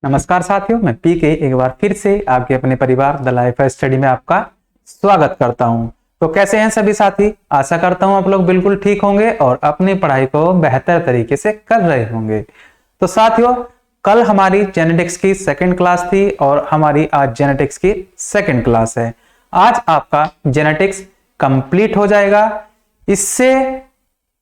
नमस्कार साथियों, मैं पीके एक बार फिर से आपके अपने परिवार द लाइफ स्टडी में आपका स्वागत करता हूं। तो कैसे हैं सभी साथी? आशा करता हूं आप लोग बिल्कुल ठीक होंगे और अपनी पढ़ाई को बेहतर तरीके से कर रहे होंगे। तो साथियों, कल हमारी जेनेटिक्स की सेकंड क्लास थी और हमारी आज जेनेटिक्स की सेकंड क्लास है। आज आपका जेनेटिक्स कंप्लीट हो जाएगा। इससे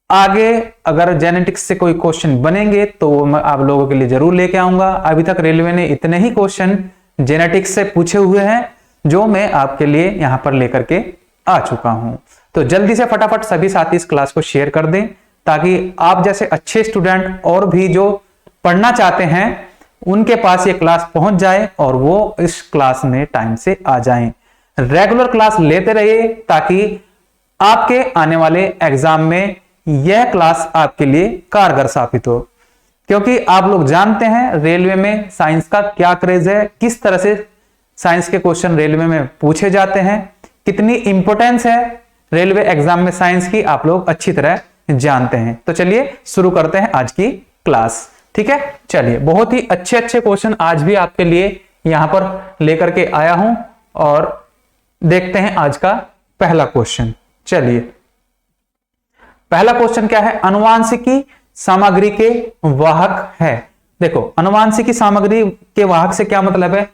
आगे अगर जेनेटिक्स से कोई क्वेश्चन बनेंगे तो वो मैं आप लोगों के लिए जरूर लेके आऊंगा। अभी तक रेलवे ने इतने ही क्वेश्चन जेनेटिक्स से पूछे हुए हैं जो मैं आपके लिए यहां पर लेकर के आ चुका हूं। तो जल्दी से फटाफट सभी साथी इस क्लास को शेयर कर दें ताकि आप जैसे अच्छे स्टूडेंट और भी जो पढ़ना चाहते हैं उनके पास ये क्लास पहुंच जाए और वो इस क्लास में टाइम से आ जाएं। रेगुलर क्लास लेते रहिए ताकि आपके आने वाले एग्जाम में यह क्लास आपके लिए कारगर साबित हो, क्योंकि आप लोग जानते हैं रेलवे में साइंस का क्या क्रेज है, किस तरह से साइंस के क्वेश्चन रेलवे में पूछे जाते हैं, कितनी इंपॉर्टेंस है रेलवे एग्जाम में साइंस की, आप लोग अच्छी तरह जानते हैं। तो चलिए शुरू करते हैं आज की क्लास। ठीक है, चलिए बहुत ही अच्छे अच्छे क्वेश्चन आज भी आपके लिए यहां पर लेकर के आया हूं और देखते हैं आज का पहला क्वेश्चन। चलिए, पहला क्वेश्चन क्या है? अनुवांशिकी सामग्री के वाहक है। देखो, अनुवांशिकी सामग्री के वाहक से क्या मतलब है?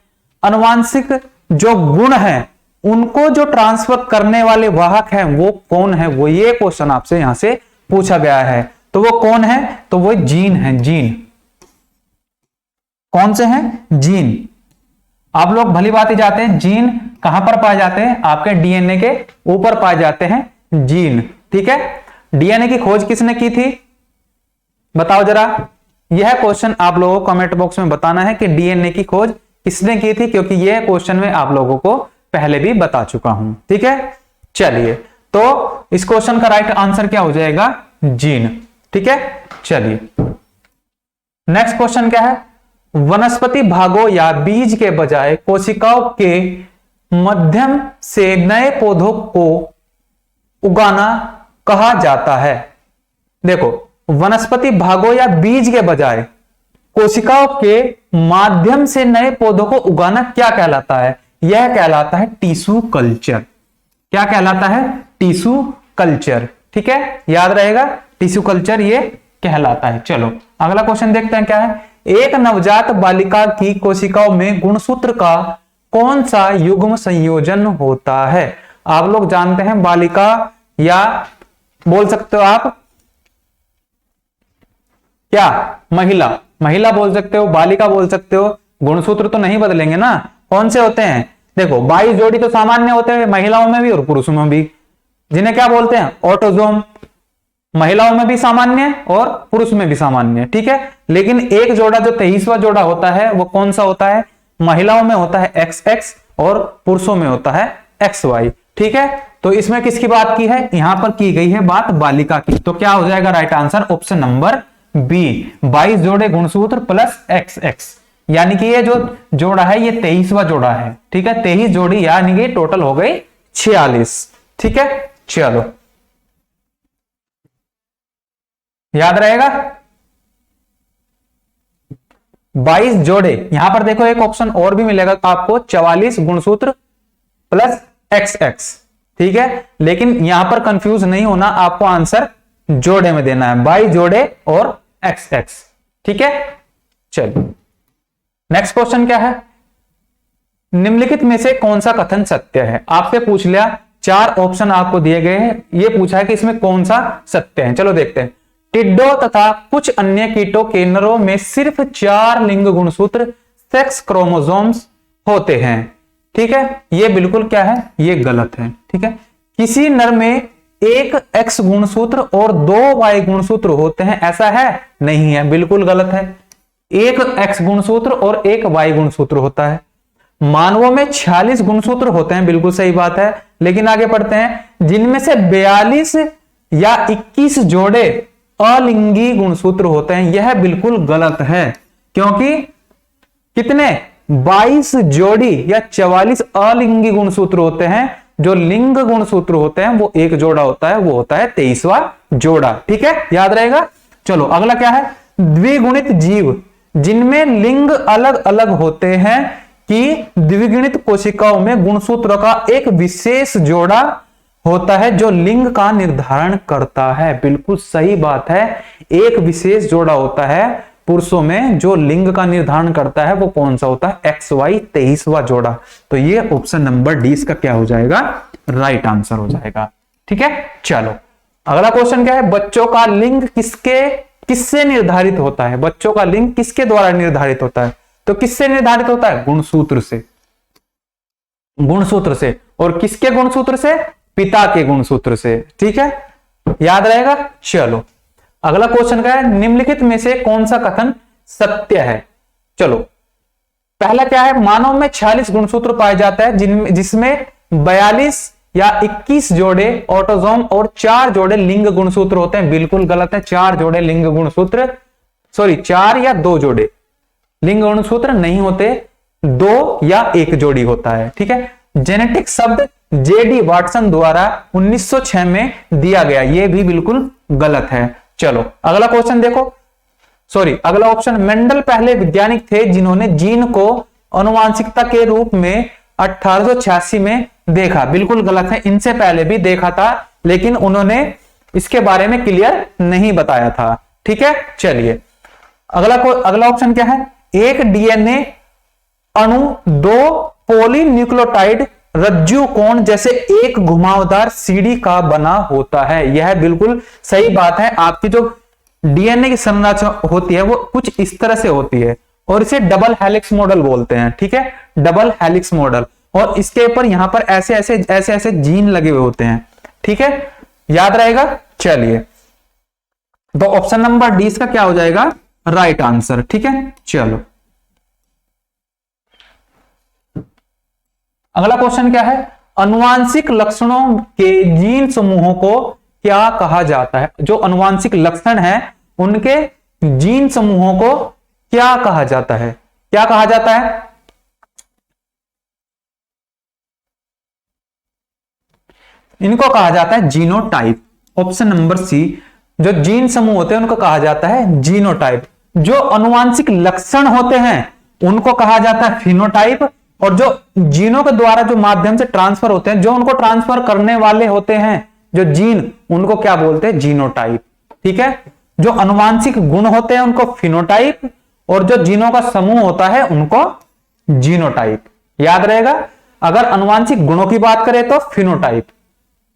अनुवांशिक जो गुण है उनको जो ट्रांसफर करने वाले वाहक हैं वो कौन है, वो ये क्वेश्चन आपसे यहां से पूछा गया है। तो वो कौन है? तो वो जीन है। जीन कौन से हैं? जीन। आप लोग भली बात ही जाते हैं, जीन कहां पर पाए जाते हैं? आपके डीएनए के ऊपर पाए जाते हैं जीन। ठीक है, डीएनए की खोज किसने की थी? बताओ जरा। यह क्वेश्चन आप लोगों को कमेंट बॉक्स में बताना है कि डीएनए की खोज किसने की थी, क्योंकि यह क्वेश्चन मैं आप लोगों को पहले भी बता चुका हूं। ठीक है, चलिए, तो इस क्वेश्चन का राइट आंसर क्या हो जाएगा? जीन। ठीक है, चलिए नेक्स्ट क्वेश्चन क्या है? वनस्पति भागों या बीज के बजाय कोशिकाओं के माध्यम से नए पौधों को उगाना कहा जाता है। देखो, वनस्पति भागों या बीज के बजाय कोशिकाओं के माध्यम से नए पौधों को उगाना क्या कहलाता है? यह कहलाता है टिश्यू कल्चर। क्या कहलाता है? Tissue culture. ठीक है, याद रहेगा, टिश्यू कल्चर ये कहलाता है। चलो अगला क्वेश्चन देखते हैं क्या है। एक नवजात बालिका की कोशिकाओं में गुणसूत्र का कौन सा युग्म संयोजन होता है? आप लोग जानते हैं बालिका या बोल सकते हो आप क्या? महिला। महिला बोल सकते हो, बालिका बोल सकते हो। गुणसूत्र तो नहीं बदलेंगे ना। कौन से होते हैं? देखो, 22 जोड़ी तो सामान्य होते हैं महिलाओं में भी और पुरुषों में भी, जिन्हें क्या बोलते हैं? ऑटोजोम। महिलाओं में भी सामान्य और पुरुष में भी सामान्य। ठीक है, लेकिन एक जोड़ा जो 23वां जोड़ा होता है वो कौन सा होता है? महिलाओं में होता है XX और पुरुषों में होता है XY। ठीक है, तो इसमें किसकी बात की है? यहां पर की गई है बात बालिका की। तो क्या हो जाएगा right answer? Option number B, 22 जोड़े गुणसूत्र प्लस XX, यानी कि ये जो जोड़ा है ये 23वां जोड़ा है। ठीक है, 23 जोड़ी यानी कि टोटल हो गई 46। ठीक है, चलो याद रहेगा 22 जोड़े। यहां पर देखो एक ऑप्शन और भी मिलेगा आपको, 44 गुणसूत्र प्लस XX। ठीक है, लेकिन यहां पर कंफ्यूज नहीं होना, आपको आंसर जोड़े में देना है, 22 जोड़े और XX। ठीक है, चलिए नेक्स्ट क्वेश्चन क्या है? निम्नलिखित में से कौन सा कथन सत्य है? आपसे पूछ लिया, 4 ऑप्शन आपको दिए गए हैं, ये पूछा है कि इसमें कौन सा सत्य है। चलो देखते हैं। टिड्डों तथा कुछ अन्य कीटों के नरों में सिर्फ 4 लिंग गुणसूत्र सेक्स क्रोमोसोम्स होते हैं। ठीक है, ये बिल्कुल क्या है? ये गलत है। ठीक है, किसी नर में एक X गुणसूत्र और 2 Y गुणसूत्र होते हैं, ऐसा है? नहीं है, बिल्कुल गलत है। एक X गुणसूत्र और एक Y गुणसूत्र होता है। मानवों में 46 गुणसूत्र होते हैं, बिल्कुल सही बात है। लेकिन आगे पढ़ते हैं, जिनमें से 42 या 21 जोड़े अलिंगी गुणसूत्र होते हैं, यह बिल्कुल गलत है। क्योंकि कितने? 22 जोड़ी या 44 अलिंगी गुणसूत्र होते हैं। जो लिंग गुणसूत्र होते हैं वो एक जोड़ा होता है, वो होता है 23वां जोड़ा। ठीक है, याद रहेगा। चलो अगला क्या है? द्विगुणित जीव जिनमें लिंग अलग अलग होते हैं कि द्विगुणित कोशिकाओं में गुणसूत्रों का एक विशेष जोड़ा होता है जो लिंग का निर्धारण करता है। बिल्कुल सही बात है, एक विशेष जोड़ा होता है पुरुषों में जो लिंग का निर्धारण करता है। वो कौन सा होता है? XY 23वां जोड़ा। तो ये ऑप्शन नंबर डी इसका क्या हो जाएगा? राइट आंसर हो जाएगा। ठीक है, चलो अगला क्वेश्चन क्या है? बच्चों का लिंग किससे निर्धारित होता है? बच्चों का लिंग किसके द्वारा निर्धारित होता है? तो किससे निर्धारित होता है? गुणसूत्र से। गुणसूत्र से। और किसके गुणसूत्र से? पिता के गुणसूत्र से। ठीक है, याद रहेगा। चलो अगला क्वेश्चन क्या है? निम्नलिखित में से कौन सा कथन सत्य है? चलो पहला क्या है? मानव में 46 गुणसूत्र पाए जाते हैं जिसमें 42 या 21 जोड़े ऑटोसोम और 4 जोड़े लिंग गुणसूत्र होते हैं। बिल्कुल गलत है, 4 जोड़े लिंग गुणसूत्र, सॉरी 4 या 2 जोड़े लिंग गुणसूत्र नहीं होते, 2 या 1 जोड़ी होता है। ठीक है, जेनेटिक शब्द जेडी वाटसन द्वारा 1906 में दिया गया, यह भी बिल्कुल गलत है। चलो अगला क्वेश्चन देखो, सॉरी अगला ऑप्शन, मेंडल पहले वैज्ञानिक थे जिन्होंने जीन को आनुवांशिकता के रूप में 1886 में देखा। बिल्कुल गलत है, इनसे पहले भी देखा था लेकिन उन्होंने इसके बारे में क्लियर नहीं बताया था। ठीक है, चलिए अगला ऑप्शन क्या है? एक डीएनए अणु 2 पॉलीन्यूक्लियोटाइड रज्जु कोण जैसे एक घुमावदार सीढ़ी का बना होता है। यह बिल्कुल सही बात है। आपकी जो डीएनए की संरचना होती है वो कुछ इस तरह से होती है और इसे डबल हेलिक्स मॉडल बोलते हैं। ठीक है, डबल हेलिक्स मॉडल। और इसके ऊपर यहां पर ऐसे ऐसे जीन लगे हुए होते हैं। ठीक है, याद रहेगा। चलिए तो ऑप्शन नंबर डी इसका क्या हो जाएगा? Right answer. ठीक है, चलो अगला क्वेश्चन क्या है? अनुवांशिक लक्षणों के जीन समूहों को क्या कहा जाता है? जो अनुवांशिक लक्षण है उनके जीन समूहों को क्या कहा जाता है? क्या कहा जाता है? इनको कहा जाता है जीनोटाइप। ऑप्शन नंबर सी, जो जीन समूह होते हैं उनको कहा जाता है जीनोटाइप। जो अनुवांशिक लक्षण होते हैं उनको कहा जाता है फिनोटाइप। और जो जीनों के द्वारा जो माध्यम से ट्रांसफर होते हैं, जो उनको ट्रांसफर करने वाले होते हैं जो जीन, उनको क्या बोलते हैं? जीनोटाइप। ठीक है, जो अनुवांशिक गुण होते हैं उनको फिनोटाइप और जो जीनों का समूह होता है उनको जीनोटाइप। याद रहेगा, अगर अनुवांशिक गुणों की बात करें तो फिनोटाइप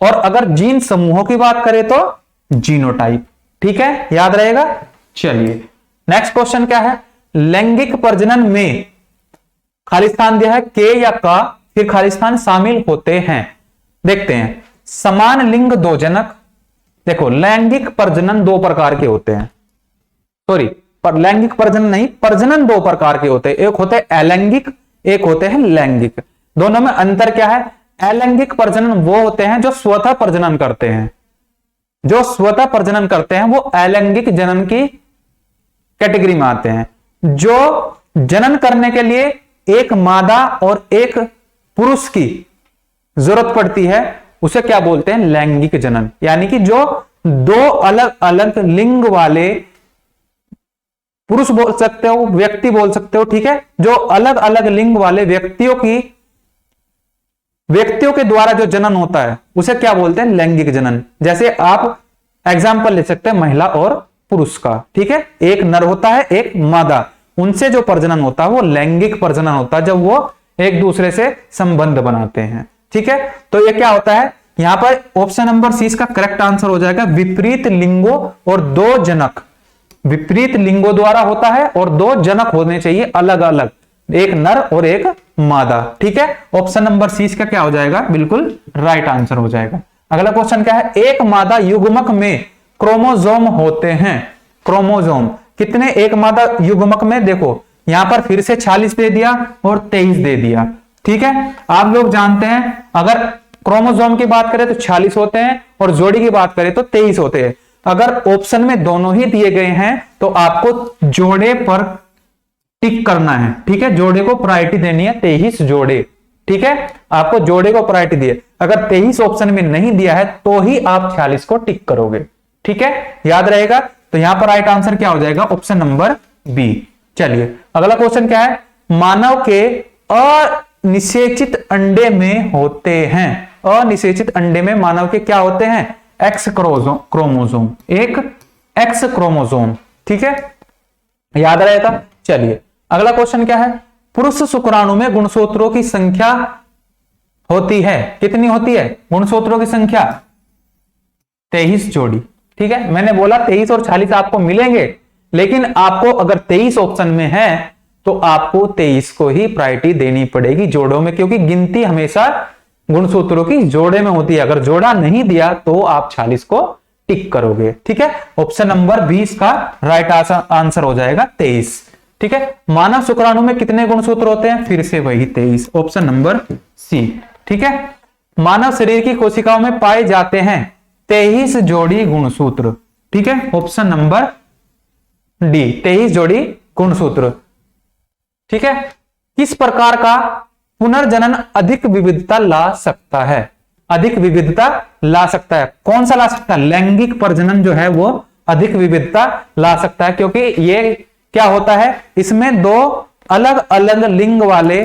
और अगर जीन समूहों की बात करें तो जीनोटाइप। ठीक है, याद रहेगा। चलिए नेक्स्ट क्वेश्चन क्या है? लैंगिक प्रजनन में खालिस्तान दिया है के या का, फिर खालिस्तान शामिल होते हैं। देखते हैं। समान लिंग 2 जनक। देखो लैंगिक प्रजनन 2 प्रकार के होते हैं, सॉरी पर लैंगिक प्रजनन नहीं, प्रजनन 2 प्रकार के होते हैं। एक होते हैं अलैंगिक, एक होते हैं लैंगिक। दोनों में अंतर क्या है? अलैंगिक प्रजनन वो होते हैं जो स्वतः प्रजनन करते हैं। जो स्वतः प्रजनन करते हैं वो अलैंगिक जनन की कैटेगरी में आते हैं। जो जनन करने के लिए एक मादा और एक पुरुष की जरूरत पड़ती है उसे क्या बोलते हैं? लैंगिक जनन। यानी कि जो 2 अलग अलग लिंग वाले, पुरुष बोल सकते हो, व्यक्ति बोल सकते हो, ठीक है, जो अलग अलग लिंग वाले व्यक्तियों के द्वारा जो जनन होता है उसे क्या बोलते हैं? लैंगिक जनन। जैसे आप एग्जाम्पल ले सकते हैं महिला और पुरुष का। ठीक है, एक नर होता है एक मादा, उनसे जो प्रजनन होता है वो लैंगिक प्रजनन होता है, जब वो एक दूसरे से संबंध बनाते हैं। ठीक है, तो ये क्या होता है? यहां पर ऑप्शन नंबर सी इसका करेक्ट आंसर हो जाएगा। विपरीत लिंगों और 2 जनक, विपरीत लिंगों द्वारा होता है और 2 जनक होने चाहिए अलग अलग, एक नर और एक मादा। ठीक है, ऑप्शन नंबर सी इसका क्या हो जाएगा? बिल्कुल राइट आंसर हो जाएगा। अगला क्वेश्चन क्या है? एक मादा युग्मक में क्रोमोसोम होते हैं। क्रोमोसोम कितने? एक मादा युग्मक में देखो यहां पर फिर से 46 दे दिया और 23 दे दिया। ठीक है, आप लोग जानते हैं अगर क्रोमोसोम की बात करें तो 46 होते हैं और जोड़ी की बात करें तो 23 होते हैं। अगर ऑप्शन में दोनों ही दिए गए हैं तो आपको जोड़े पर टिक करना है। ठीक है, जोड़े को प्रायोरिटी देनी है, 23 जोड़े। ठीक है, आपको जोड़े को प्रायोरिटी दिए। अगर 23 ऑप्शन में नहीं दिया है तो ही आप 46 को टिक करोगे। ठीक है, याद रहेगा। तो यहां पर राइट आंसर क्या हो जाएगा? Option number B. चलिए अगला क्वेश्चन क्या है, मानव के अनिषेचित अंडे में होते हैं, अनिषेचित अंडे में मानव के क्या होते हैं, एक्स क्रोमोसोम, एक एक्स क्रोमोसोम, ठीक है, याद रहेगा। चलिए अगला क्वेश्चन क्या है, पुरुष शुक्राणु में गुणसूत्रों की संख्या होती है, कितनी होती है गुणसूत्रों की संख्या, 23 जोड़ी, ठीक है। मैंने बोला 23 और 46 आपको मिलेंगे, लेकिन आपको अगर 23 ऑप्शन में है तो आपको 23 को ही प्रायोरिटी देनी पड़ेगी जोड़ों में, क्योंकि गिनती हमेशा गुणसूत्रों की जोड़े में होती है। अगर जोड़ा नहीं दिया तो आप 46 को टिक करोगे, ठीक है। ऑप्शन नंबर 20 का राइट आंसर हो जाएगा 23, ठीक है। मानव शुक्राणु में कितने गुणसूत्र होते हैं, फिर से वही 23, ऑप्शन नंबर सी, ठीक है। मानव शरीर की कोशिकाओं में पाए जाते हैं 23 जोड़ी गुणसूत्र, ठीक है, ऑप्शन नंबर डी, 23 जोड़ी गुणसूत्र, ठीक है। किस प्रकार का पुनर्जनन अधिक विविधता ला सकता है, अधिक विविधता ला सकता है, कौन सा ला सकता है, लैंगिक प्रजनन जो है वो अधिक विविधता ला सकता है, क्योंकि ये क्या होता है, इसमें दो अलग अलग लिंग वाले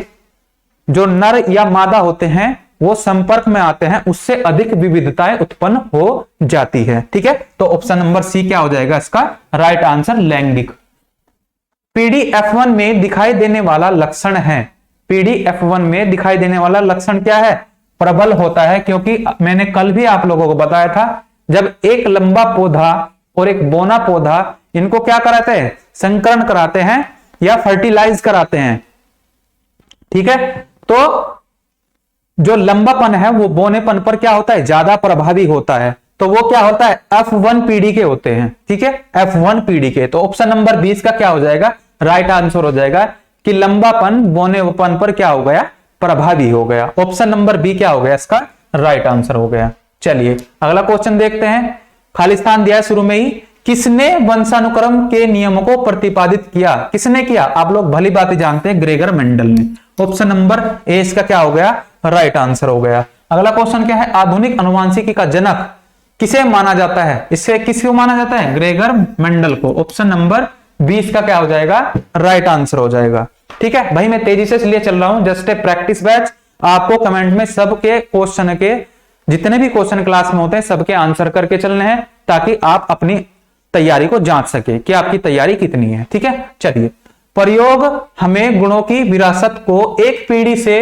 जो नर या मादा होते हैं वो संपर्क में आते हैं, उससे अधिक विविधताएं उत्पन्न हो जाती है, ठीक है। तो ऑप्शन नंबर सी क्या हो जाएगा इसका राइट आंसर, लैंगिक। पीडीएफ1 में दिखाई देने वाला लक्षण है, पीडीएफ1 में दिखाई देने वाला लक्षण क्या है, प्रबल होता है, क्योंकि मैंने कल भी आप लोगों को बताया था, जब एक लंबा पौधा और एक बोना पौधा, इनको क्या कराते हैं, संकरण कराते हैं या फर्टिलाइज कराते हैं, ठीक है। तो जो लंबापन है वो बोनेपन पर क्या होता है, ज्यादा प्रभावी होता है, तो वो क्या होता है, F1 पीढ़ी के होते हैं, ठीक है, F1 पीढ़ी के। तो ऑप्शन नंबर 20 का क्या हो जाएगा राइट आंसर हो जाएगा कि लंबापन बोनेपन पर क्या हो गया, प्रभावी हो गया। ऑप्शन नंबर बी क्या हो गया इसका राइट आंसर हो गया। चलिए अगला क्वेश्चन देखते हैं, खालिस्तान दिया है शुरू में ही, किसने वंशानुक्रम के नियमों को प्रतिपादित किया, किसने किया, आप लोग भली बात जानते हैं, ग्रेगर मेंडल ने। ऑप्शन नंबर ए इसका क्या हो गया राइट आंसर हो गया। अगला क्वेश्चन क्या है, आधुनिक अनुवांशिकी का जनक किसे माना जाता है, इससे किसको माना जाता है, ग्रेगर मेंडल को। ऑप्शन नंबर 20 का क्या हो जाएगा राइट आंसर हो जाएगा, ठीक है। भाई मैं तेजी से इसलिए चल रहा हूं, जस्ट ए प्रैक्टिस बैच, आपको कमेंट में सबके क्वेश्चन के जितने भी क्वेश्चन क्लास में होते हैं सबके आंसर करके चलने हैं, ताकि आप अपनी तैयारी को जांच सके कि आपकी तैयारी कितनी है, ठीक है। चलिए, प्रयोग हमें गुणों की विरासत को एक पीढ़ी से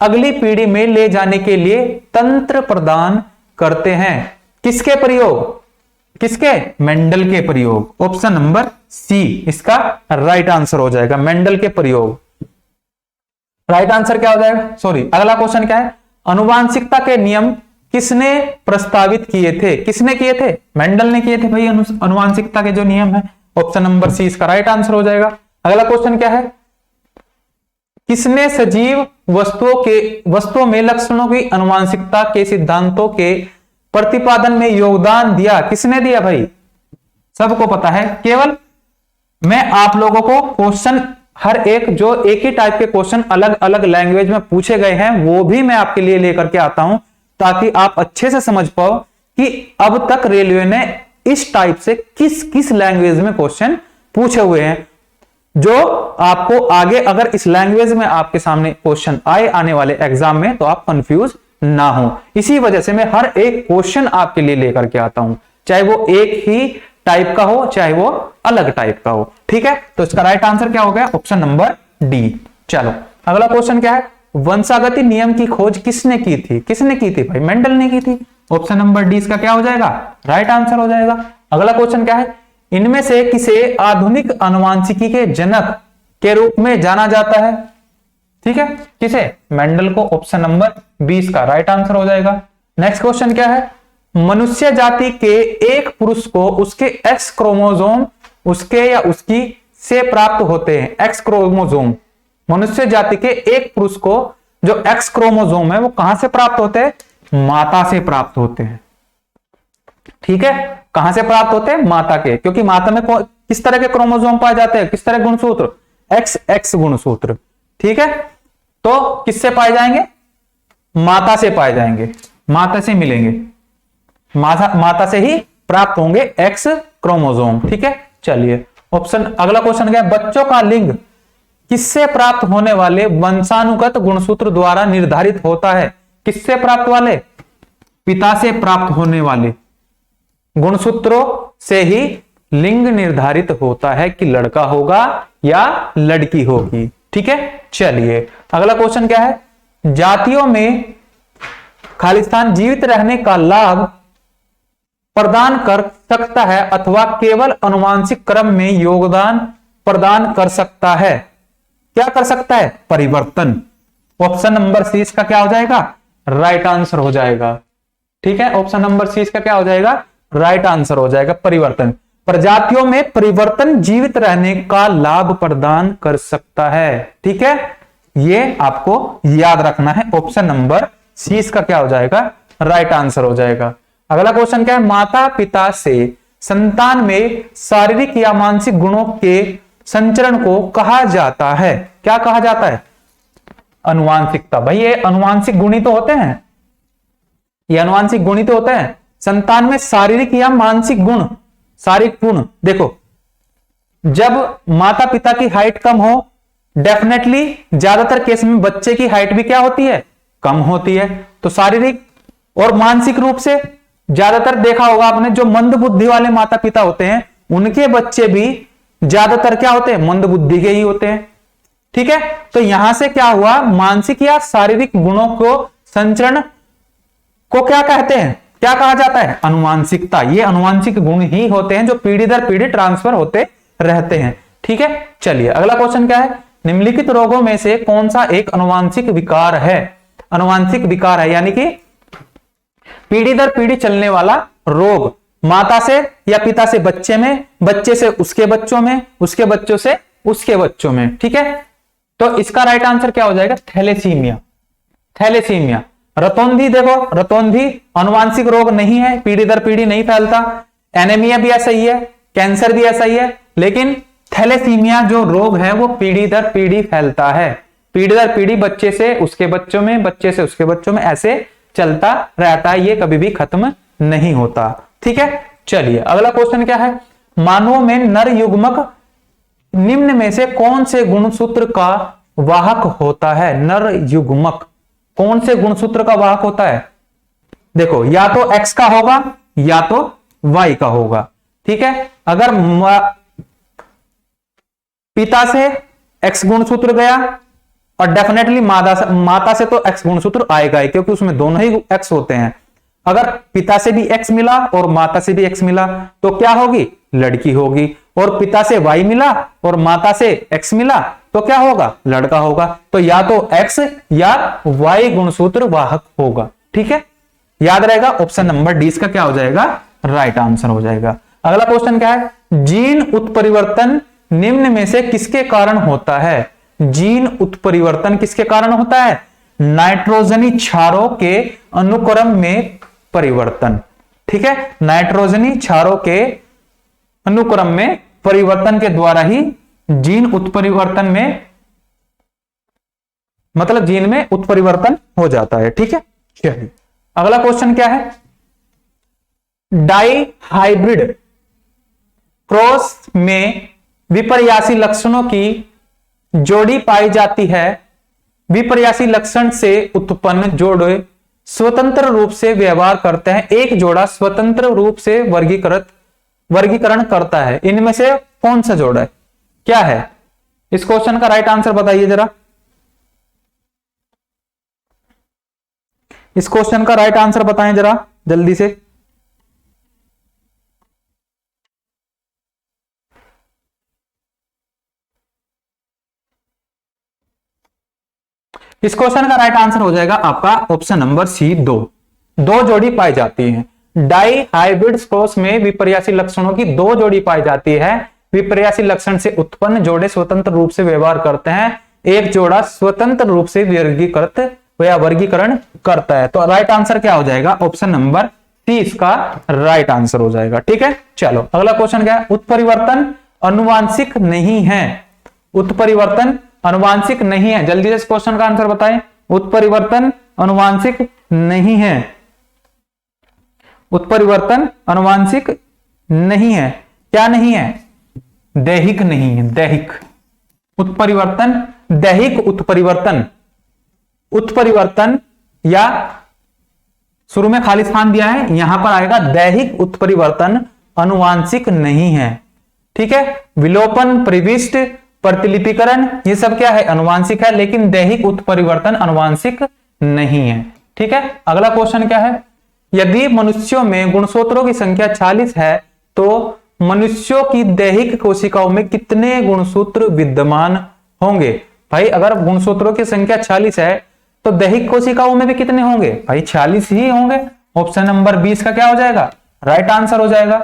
अगली पीढ़ी में ले जाने के लिए तंत्र प्रदान करते हैं, किसके प्रयोग, किसके, मेंडल के प्रयोग। ऑप्शन नंबर सी इसका राइट आंसर हो जाएगा, मेंडल के प्रयोग, राइट आंसर क्या हो जाएगा, सॉरी। अगला क्वेश्चन क्या है, अनुवांशिकता के नियम किसने प्रस्तावित किए थे, किसने किए थे, मेंडल ने किए थे भाई अनुवांशिकता के जो नियम है। ऑप्शन नंबर सी इसका राइट आंसर हो जाएगा। अगला क्वेश्चन क्या है, किसने सजीव वस्तुओं में लक्षणों की अनुवांशिकता के सिद्धांतों के प्रतिपादन में योगदान दिया, किसने दिया भाई, सबको पता है। केवल मैं आप लोगों को क्वेश्चन हर एक जो एक ही टाइप के क्वेश्चन अलग अलग लैंग्वेज में पूछे गए हैं वो भी मैं आपके लिए लेकर के आता हूं, ताकि आप अच्छे से समझ पाओ कि अब तक रेलवे ने इस टाइप से किस किस लैंग्वेज में क्वेश्चन पूछे हुए हैं, जो आपको आगे अगर इस लैंग्वेज में आपके सामने क्वेश्चन आए आने वाले एग्जाम में तो आप कंफ्यूज ना हो। इसी वजह से मैं हर एक क्वेश्चन आपके लिए लेकर के आता हूं, चाहे वो एक ही टाइप का हो चाहे वो अलग टाइप का हो, ठीक है। तो इसका राइट आंसर क्या हो गया, ऑप्शन नंबर डी। चलो अगला क्वेश्चन क्या है, वंशागति नियम की खोज किसने की थी, किसने की थी भाई, मेंडल ने की थी। ऑप्शन नंबर डी इसका क्या हो जाएगा राइट आंसर हो जाएगा। अगला क्वेश्चन क्या है, इनमें से किसे आधुनिक आनुवांशिकी के जनक के रूप में जाना जाता है, ठीक है, किसे, मेंडल को। ऑप्शन नंबर 20 का राइट आंसर हो जाएगा। नेक्स्ट क्वेश्चन क्या है, मनुष्य जाति के एक पुरुष को उसके एक्स क्रोमोसोम उसके या उसकी से प्राप्त होते हैं, एक्स क्रोमोसोम, मनुष्य जाति के एक पुरुष को जो एक्स क्रोमोसोम है वो कहां से प्राप्त होते हैं, माता से प्राप्त होते हैं, ठीक है। कहां से प्राप्त होते हैं, माता के, क्योंकि माता में किस तरह के क्रोमोसोम पाए जाते हैं, किस तरह गुणसूत्र, एक्स एक्स गुणसूत्र, ठीक है। तो किससे पाए जाएंगे, माता से पाए जाएंगे, माता से मिलेंगे, माता से ही प्राप्त होंगे एक्स क्रोमोसोम, ठीक है। चलिए ऑप्शन अगला क्वेश्चन क्या है, बच्चों का लिंग किससे प्राप्त होने वाले वंशानुगत गुणसूत्र द्वारा निर्धारित होता है? किससे प्राप्त वाले? पिता से प्राप्त होने वाले गुणसूत्रों से ही लिंग निर्धारित होता है कि लड़का होगा या लड़की होगी। ठीक है, चलिए अगला क्वेश्चन क्या है, जातियों में खालिस्तान जीवित रहने का लाभ प्रदान कर सकता है अथवा केवल अनुवांशिक क्रम में योगदान प्रदान कर सकता है? क्या कर सकता है? परिवर्तन। ऑप्शन नंबर सी इसका क्या हो जाएगा? राइट आंसर हो जाएगा। ठीक है, ऑप्शन नंबर सी इसका क्या हो जाएगा? राइट आंसर हो जाएगा, परिवर्तन। प्रजातियों में परिवर्तन जीवित रहने का लाभ प्रदान कर सकता है। ठीक है, ये आपको याद रखना है। ऑप्शन नंबर सी इसका क्या हो जाएगा? राइट आंसर हो जाएगा। अगला क्वेश्चन क्या है, माता पिता से संतान में शारीरिक या मानसिक गुणों के संचरण को कहा जाता है? क्या कहा जाता है? अनुवांशिकता। भाई ये अनुवांशिक गुणी तो होते हैं, ये अनुवांशिक गुणी तो होते हैं। संतान में शारीरिक या मानसिक गुण, शारीरिक गुण देखो, जब माता पिता की हाइट कम हो, डेफिनेटली ज्यादातर केस में बच्चे की हाइट भी क्या होती है? कम होती है। तो शारीरिक और मानसिक रूप से ज्यादातर देखा होगा आपने, जो मंद बुद्धि वाले माता पिता होते हैं उनके बच्चे भी ज्यादातर क्या होते हैं? मंद बुद्धि के ही होते हैं। ठीक है, तो यहां से क्या हुआ, मानसिक या शारीरिक गुणों को संचरण को क्या कहते हैं? क्या कहा जाता है? अनुवांशिकता। ये अनुवांशिक गुण ही होते हैं जो पीढ़ी दर पीढ़ी ट्रांसफर होते रहते हैं। ठीक है, चलिए अगला क्वेश्चन क्या है, निम्नलिखित रोगों में से कौन सा एक अनुवांशिक विकार है? अनुवांशिक विकार है यानी कि पीढ़ी दर पीढ़ी चलने वाला रोग, माता से या पिता से बच्चे में, बच्चे से उसके बच्चों में, उसके बच्चों से उसके बच्चों में। ठीक है, तो इसका राइट आंसर क्या हो जाएगा? थैलेसीमिया। थैलेसीमिया। रतौंधी देखो, रतौंधी अनुवांशिक रोग नहीं है, पीढ़ी दर पीढ़ी नहीं फैलता। एनीमिया भी ऐसा ही है, कैंसर भी ऐसा ही है, लेकिन थैलेसीमिया जो रोग है वो पीढ़ी दर पीढ़ी फैलता है। पीढ़ी दर पीढ़ी बच्चे से उसके बच्चों में, बच्चे से उसके बच्चों में ऐसे चलता रहता है, ये कभी भी खत्म नहीं होता। ठीक है, चलिए अगला क्वेश्चन क्या है, मानवों में नर युग्मक निम्न में से कौन से गुणसूत्र का वाहक होता है? नर युग्मक कौन से गुणसूत्र का वाहक होता है? देखो, या तो X का होगा या तो Y का होगा। ठीक है, अगर पिता से X गुणसूत्र गया और डेफिनेटली माता से तो X गुणसूत्र आएगा ही, क्योंकि उसमें दोनों ही X होते हैं। अगर पिता से भी X मिला और माता से भी X मिला तो क्या होगी? लड़की होगी। और पिता से Y मिला और माता से X मिला तो क्या होगा? लड़का होगा। तो या तो X या Y गुणसूत्र वाहक होगा। ठीक है, याद रहेगा। ऑप्शन नंबर डी इसका क्या हो जाएगा? राइट आंसर हो जाएगा। अगला क्वेश्चन क्या है, जीन उत्परिवर्तन निम्न में से किसके कारण होता है? जीन उत्परिवर्तन किसके कारण होता है? नाइट्रोजनी क्षारों के अनुक्रम में परिवर्तन। ठीक है, नाइट्रोजनी क्षारों के अनुक्रम में परिवर्तन के द्वारा ही जीन उत्परिवर्तन में, मतलब जीन में उत्परिवर्तन हो जाता है। ठीक है, चलिए अगला क्वेश्चन क्या है, डाई हाइब्रिड क्रॉस में विपर्यासी लक्षणों की जोड़ी पाई जाती है। विपर्यासी लक्षण से उत्पन्न जोड़े स्वतंत्र रूप से व्यवहार करते हैं। एक जोड़ा स्वतंत्र रूप से वर्गीकरण करता है। इनमें से कौन सा जोड़ा है? क्या है? इस क्वेश्चन का राइट आंसर बताइए जरा। इस क्वेश्चन का राइट आंसर बताएं जरा जल्दी से। इस क्वेश्चन का राइट आंसर हो जाएगा आपका ऑप्शन नंबर सी, दो जोड़ी पाई जाती है। डाई हाइब्रिड क्रॉस में विपर्यासी लक्षणों की दो जोड़ी पाई जाती है। विपर्यासी लक्षण से उत्पन्न जोड़े स्वतंत्र रूप से व्यवहार करते हैं। एक जोड़ा स्वतंत्र रूप से वर्गीकरण करता है। तो राइट आंसर क्या हो जाएगा? ऑप्शन नंबर सी इसका राइट आंसर हो जाएगा। ठीक है, चलो अगला क्वेश्चन क्या है, उत्परिवर्तन अनुवांशिक नहीं है। उत्परिवर्तन अनुवांशिक नहीं है, जल्दी से इस क्वेश्चन का आंसर बताएं। उत्परिवर्तन अनुवांशिक नहीं है। उत्परिवर्तन अनुवांशिक नहीं है। क्या नहीं है? दैहिक नहीं है, दैहिक उत्परिवर्तन, दैहिक उत्परिवर्तन, उत्परिवर्तन या शुरू में खाली स्थान दिया है, यहां पर आएगा दैहिक उत्परिवर्तन अनुवांशिक नहीं है। ठीक है, विलोपन, प्रविष्ट, प्रतिलिपिकरण ये सब क्या है, अनुवांशिक है, लेकिन दैहिक उत्परिवर्तन अनुवांशिक नहीं है। ठीक है, अगला क्वेश्चन क्या है, यदि मनुष्यों में गुणसूत्रों की संख्या 40 है तो मनुष्यों की दैहिक कोशिकाओं में कितने गुणसूत्र विद्यमान होंगे। भाई अगर गुणसूत्रों की संख्या 40 है तो दैहिक कोशिकाओं में भी कितने होंगे, भाई 40 ही होंगे। ऑप्शन नंबर 20 का क्या हो जाएगा, राइट आंसर हो जाएगा।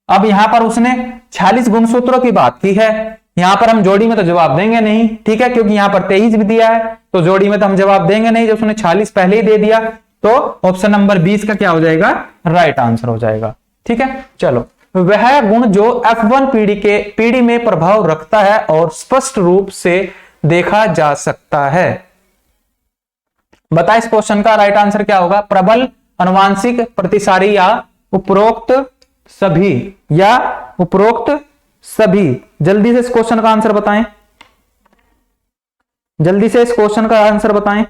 अब यहां पर उसने 40 गुणसूत्रों की बात की है, यहां पर हम जोड़ी में तो जवाब देंगे नहीं, ठीक है, क्योंकि यहां पर 23 भी दिया है, तो जोड़ी में तो हम जवाब देंगे नहीं, जब उसने 40 पहले ही दे दिया तो ऑप्शन नंबर 20 का क्या हो जाएगा, राइट आंसर हो जाएगा। ठीक है, चलो, वह गुण जो F1 पीढ़ी में प्रभाव रखता है और स्पष्ट रूप से देखा जा सकता है। बता इस क्वेश्चन का राइट आंसर क्या होगा, प्रबल, अनुवांशिक, प्रतिसारी या उपरोक्त सभी, या उपरोक्त सभी। जल्दी से इस क्वेश्चन का आंसर बताएं, जल्दी से इस क्वेश्चन का आंसर बताएं।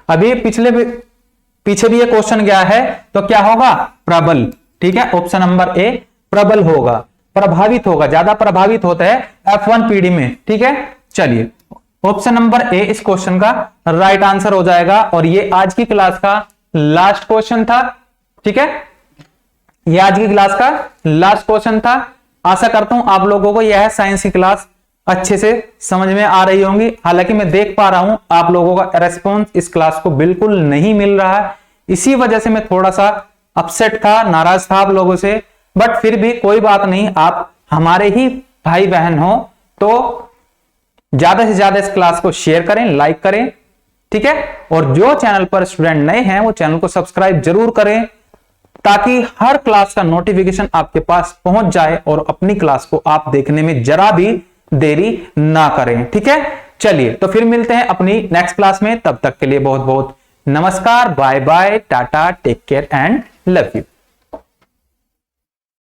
अभी पीछे भी ये क्वेश्चन गया है, तो क्या होगा, प्रबल। ठीक है, ऑप्शन नंबर ए प्रबल होगा, प्रभावित होगा, ज्यादा प्रभावित होता है F1 पीढ़ी में। ठीक है, चलिए ऑप्शन नंबर ए इस क्वेश्चन का राइट आंसर हो जाएगा। और ये आज की क्लास का लास्ट क्वेश्चन था। ठीक है, ये आज की क्लास का लास्ट क्वेश्चन था। आशा करता हूं आप लोगों को यह साइंस की क्लास अच्छे से समझ में आ रही होंगी। हालांकि मैं देख पा रहा हूं आप लोगों का रेस्पॉन्स इस क्लास को बिल्कुल नहीं मिल रहा है, इसी वजह से मैं थोड़ा सा अपसेट था, नाराज था आप लोगों से, बट फिर भी कोई बात नहीं, आप हमारे ही भाई बहन हो तो ज्यादा से ज्यादा इस क्लास को शेयर करें, लाइक करें। ठीक है, और जो चैनल पर स्टूडेंट नए हैं वो चैनल को सब्सक्राइब जरूर करें, ताकि हर क्लास का नोटिफिकेशन आपके पास पहुंच जाए और अपनी क्लास को आप देखने में जरा भी देरी ना करें। ठीक है, चलिए तो फिर मिलते हैं अपनी नेक्स्ट क्लास में, तब तक के लिए बहुत बहुत नमस्कार, bye bye, tata, take care and love you.